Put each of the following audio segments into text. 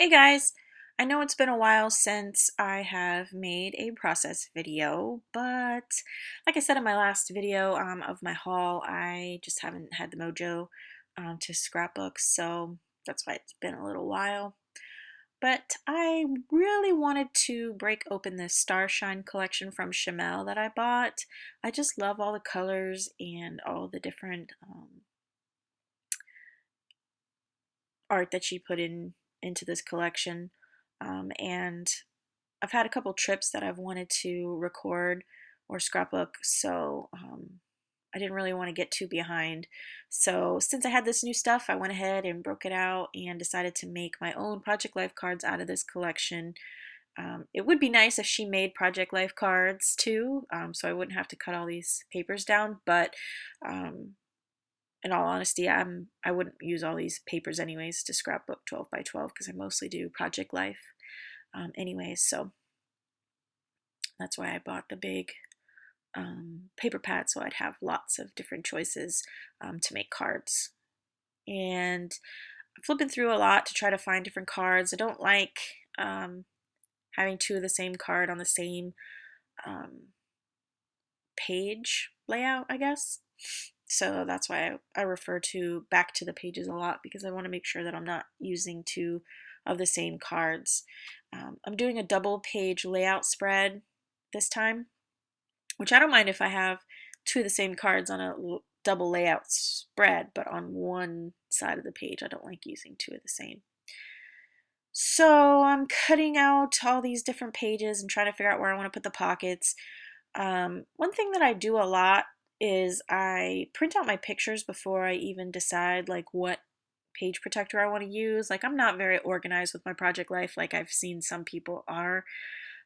Hey guys, I know it's been a while since I have made a process video, but like I said in my last video of my haul, I just haven't had the mojo to scrapbook, so that's why it's been a little while. But I really wanted to break open this Starshine collection from Shimelle that I bought. I just love all the colors and all the different art that she put into this collection. And I've had a couple trips that I've wanted to record or scrapbook, so I didn't really want to get too behind. So since I had this new stuff, I went ahead and broke it out and decided to make my own Project Life cards out of this collection. It would be nice if she made Project Life cards too, so I wouldn't have to cut all these papers down, but um, in all honesty, I wouldn't use all these papers anyways to scrapbook 12 by 12 because I mostly do Project Life anyways, so that's why I bought the big paper pad so I'd have lots of different choices to make cards. And I'm flipping through a lot to try to find different cards. I don't like having two of the same card on the same um, page layout, I guess. So that's why I refer to back to the pages a lot because I want to make sure that I'm not using two of the same cards. I'm doing a double page layout spread this time, which I don't mind if I have two of the same cards on a double layout spread, but on one side of the page, I don't like using two of the same. So I'm cutting out all these different pages and trying to figure out where I want to put the pockets. One thing that I do a lot is I print out my pictures before I even decide like what page protector I want to use. Like I'm not very organized with my project life like I've seen some people are.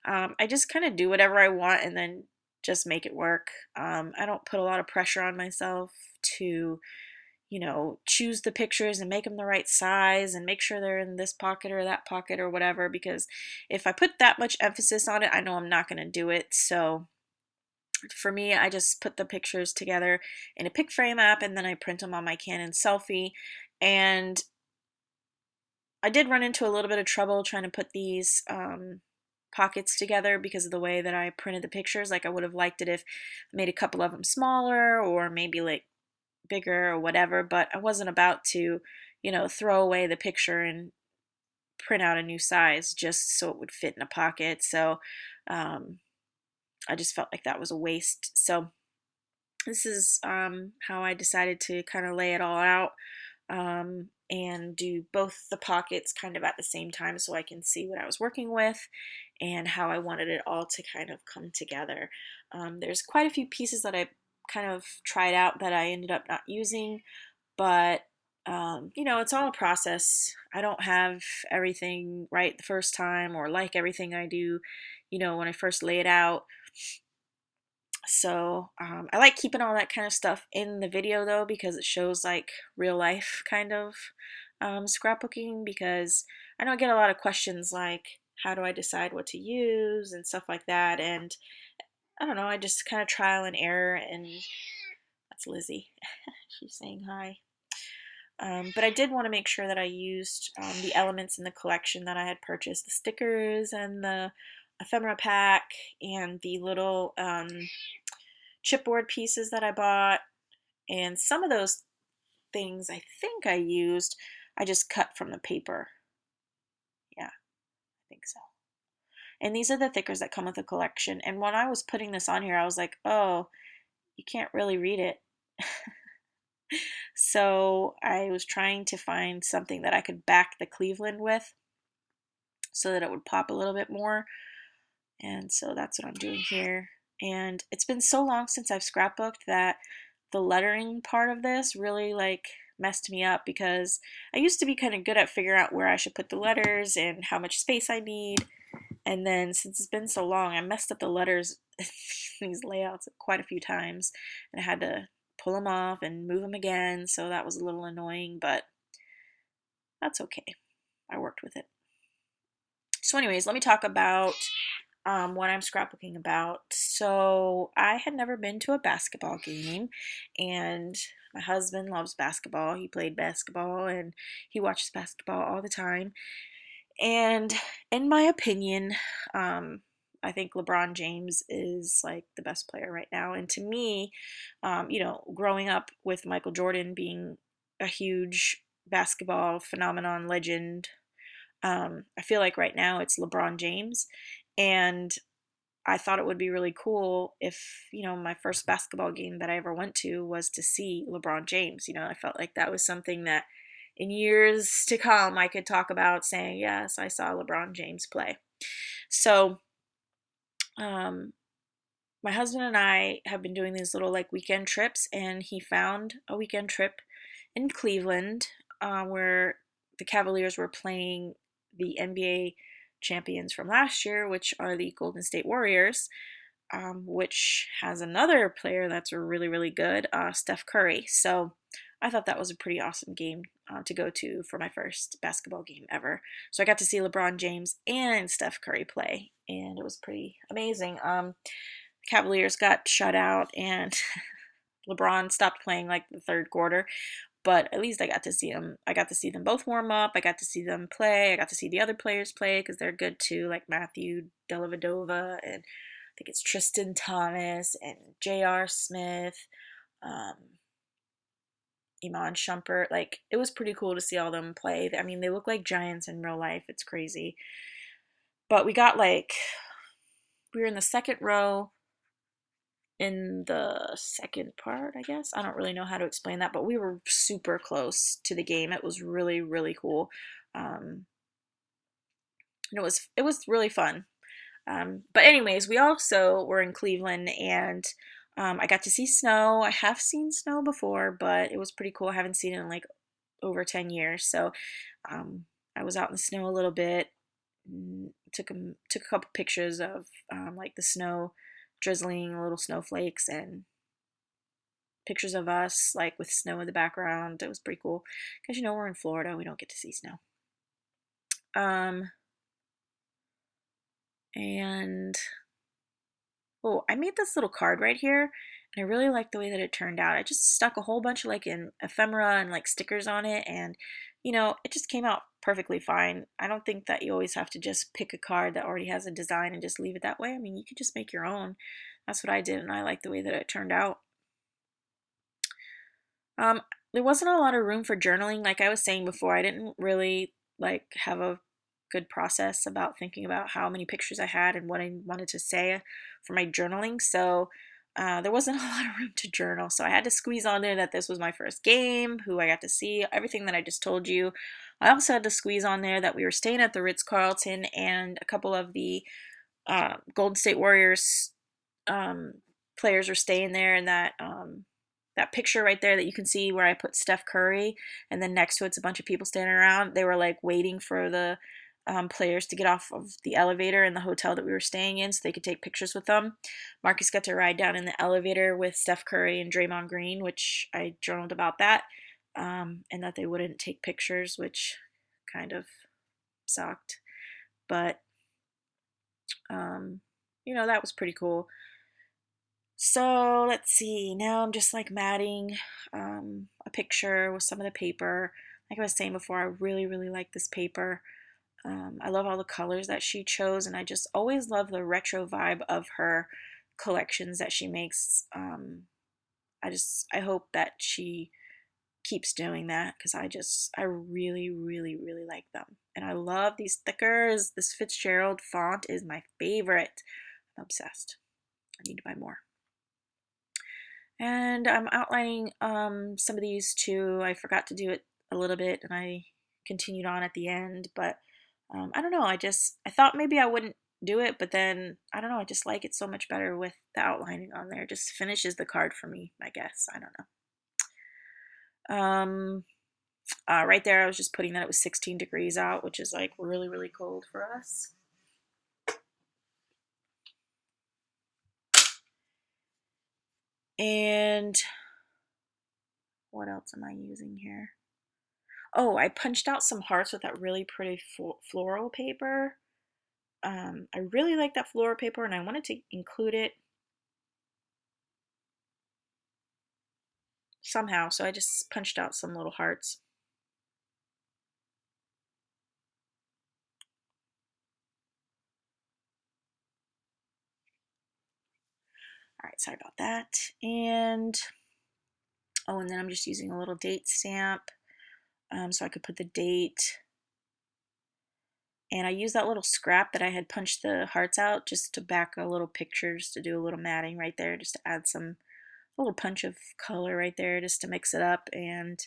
I just kind of do whatever I want and then just make it work. I don't put a lot of pressure on myself to, choose the pictures and make them the right size and make sure they're in this pocket or that pocket or whatever, because if I put that much emphasis on it, I know I'm not going to do it. So for me, I just put the pictures together in a pic frame app and then I print them on my Canon selfie. And I did run into a little bit of trouble trying to put these pockets together because of the way that I printed the pictures. Like I would have liked it if I made a couple of them smaller or maybe like bigger or whatever, but I wasn't about to, throw away the picture and print out a new size just so it would fit in a pocket. So I just felt like that was a waste. So this is how I decided to kind of lay it all out and do both the pockets kind of at the same time so I can see what I was working with and how I wanted it all to kind of come together. There's quite a few pieces that I kind of tried out that I ended up not using, but it's all a process. I don't have everything right the first time or like everything I do, when I first lay it out. So I like keeping all that kind of stuff in the video though because it shows like real life kind of scrapbooking, because I don't get a lot of questions like how do I decide what to use and stuff like that, and I don't know, I just kind of trial and error. And that's Lizzy. She's saying hi. But I did want to make sure that I used the elements in the collection that I had purchased, the stickers and the ephemera pack and the little chipboard pieces that I bought. And some of those things I think I used, I just cut from the paper. Yeah, I think so. And these are the thickers that come with the collection. And when I was putting this on here, I was like, oh, you can't really read it. So I was trying to find something that I could back the Cleveland with so that it would pop a little bit more. And so that's what I'm doing here. And it's been so long since I've scrapbooked that the lettering part of this really like messed me up, because I used to be kind of good at figuring out where I should put the letters and how much space I need. And then since it's been so long, I messed up the letters these layouts quite a few times and I had to pull them off and move them again. So that was a little annoying, but that's okay. I worked with it. So anyways, let me talk about what I'm scrapbooking about. So I had never been to a basketball game, and my husband loves basketball. He played basketball and he watches basketball all the time. And in my opinion, I think LeBron James is like the best player right now. And to me, you know, growing up with Michael Jordan being a huge basketball phenomenon legend, I feel like right now it's LeBron James. And I thought it would be really cool if, you know, my first basketball game that I ever went to was to see LeBron James. You know, I felt like that was something that in years to come I could talk about saying, yes, I saw LeBron James play. So, um, my husband and I have been doing these little like weekend trips, and he found a weekend trip in Cleveland where the Cavaliers were playing the NBA champions from last year, which are the Golden State Warriors, which has another player that's really, really good, Steph Curry. So I thought that was a pretty awesome game to go to for my first basketball game ever. So I got to see LeBron James and Steph Curry play, and it was pretty amazing. Cavaliers got shut out, and LeBron stopped playing like the third quarter, but at least I got to see them. I got to see them both warm up. I got to see them play. I got to see the other players play because they're good too, like Matthew Dellavedova, and I think it's Tristan Thomas and J.R. Smith, um, Iman Shumpert. Like, it was pretty cool to see all them play. I mean, they look like giants in real life. It's crazy. But we were in the second row in the second part, I guess. I don't really know how to explain that, but we were super close to the game. It was really, really cool. And it was really fun. But anyways, we also were in Cleveland, and I got to see snow. I have seen snow before, but it was pretty cool. I haven't seen it in like over 10 years. So I was out in the snow a little bit. Took a couple pictures of like the snow drizzling, little snowflakes, and pictures of us like with snow in the background. It was pretty cool because, you know, we're in Florida, we don't get to see snow. Um, and oh, I made this little card right here, and I really like the way that it turned out. I just stuck a whole bunch of like in ephemera and like stickers on it, and you know, it just came out perfectly fine. I don't think that you always have to just pick a card that already has a design and just leave it that way. I mean, you could just make your own. That's what I did, and I like the way that it turned out. Um, there wasn't a lot of room for journaling. Like I was saying before, I didn't really like have a good process about thinking about how many pictures I had and what I wanted to say for my journaling. So there wasn't a lot of room to journal. So I had to squeeze on there that this was my first game, who I got to see, everything that I just told you. I also had to squeeze on there that we were staying at the Ritz-Carlton, and a couple of the Golden State Warriors um, players were staying there, and that picture right there that you can see where I put Steph Curry, and then next to it's a bunch of people standing around. They were like waiting for the players to get off of the elevator in the hotel that we were staying in so they could take pictures with them. Marcus got to ride down in the elevator with Steph Curry and Draymond Green, which I journaled about that, and that they wouldn't take pictures, which kind of sucked. But, um, you know, that was pretty cool. So let's see. Now I'm just like matting a picture with some of the paper. Like I was saying before, I really, really like this paper. I love all the colors that she chose, and I just always love the retro vibe of her collections that she makes. I hope that she keeps doing that because I really, really, really like them. And I love these stickers. This Fitzgerald font is my favorite. I'm obsessed. I need to buy more. And I'm outlining some of these too. I forgot to do it a little bit, and I continued on at the end, but I don't know. I thought maybe I wouldn't do it, but then I don't know. I just like it so much better with the outlining on there. It just finishes the card for me, I guess. I don't know. Right there, I was just putting that it was 16 degrees out, which is like really, really cold for us. And what else am I using here? Oh, I punched out some hearts with that really pretty floral paper. I really like that floral paper, and I wanted to include it somehow, so I just punched out some little hearts. right, sorry about that. And oh, and then I'm just using a little date stamp so I could put the date. And I used that little scrap that I had punched the hearts out just to back a little pictures to do a little matting right there, just to add some little punch of color right there just to mix it up. And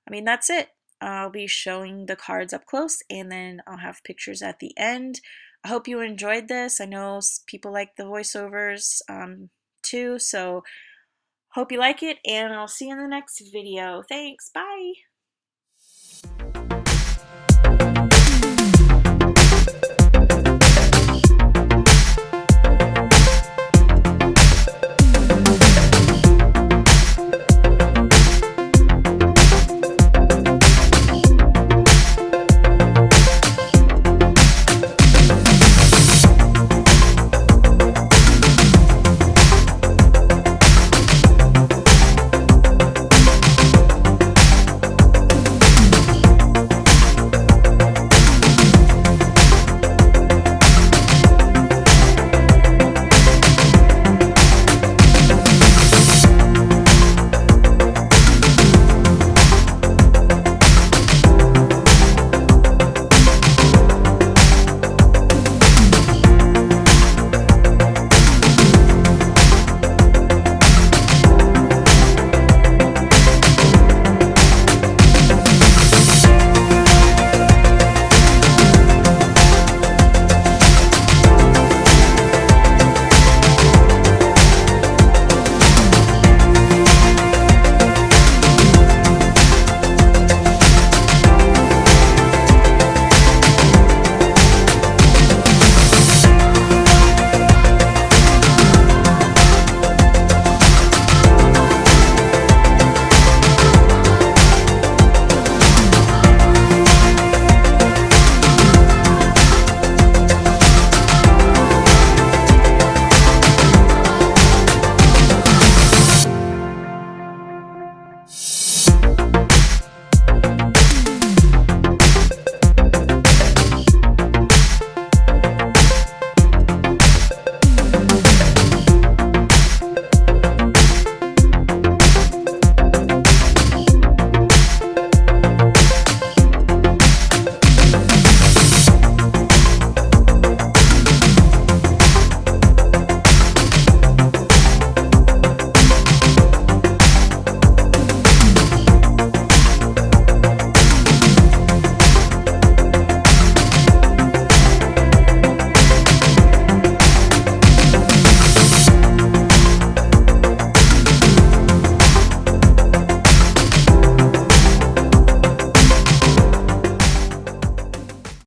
I mean, that's it. I'll be showing the cards up close and then I'll have pictures at the end. I hope you enjoyed this. I know people like the voiceovers too, so hope you like it and I'll see you in the next video. Thanks, bye!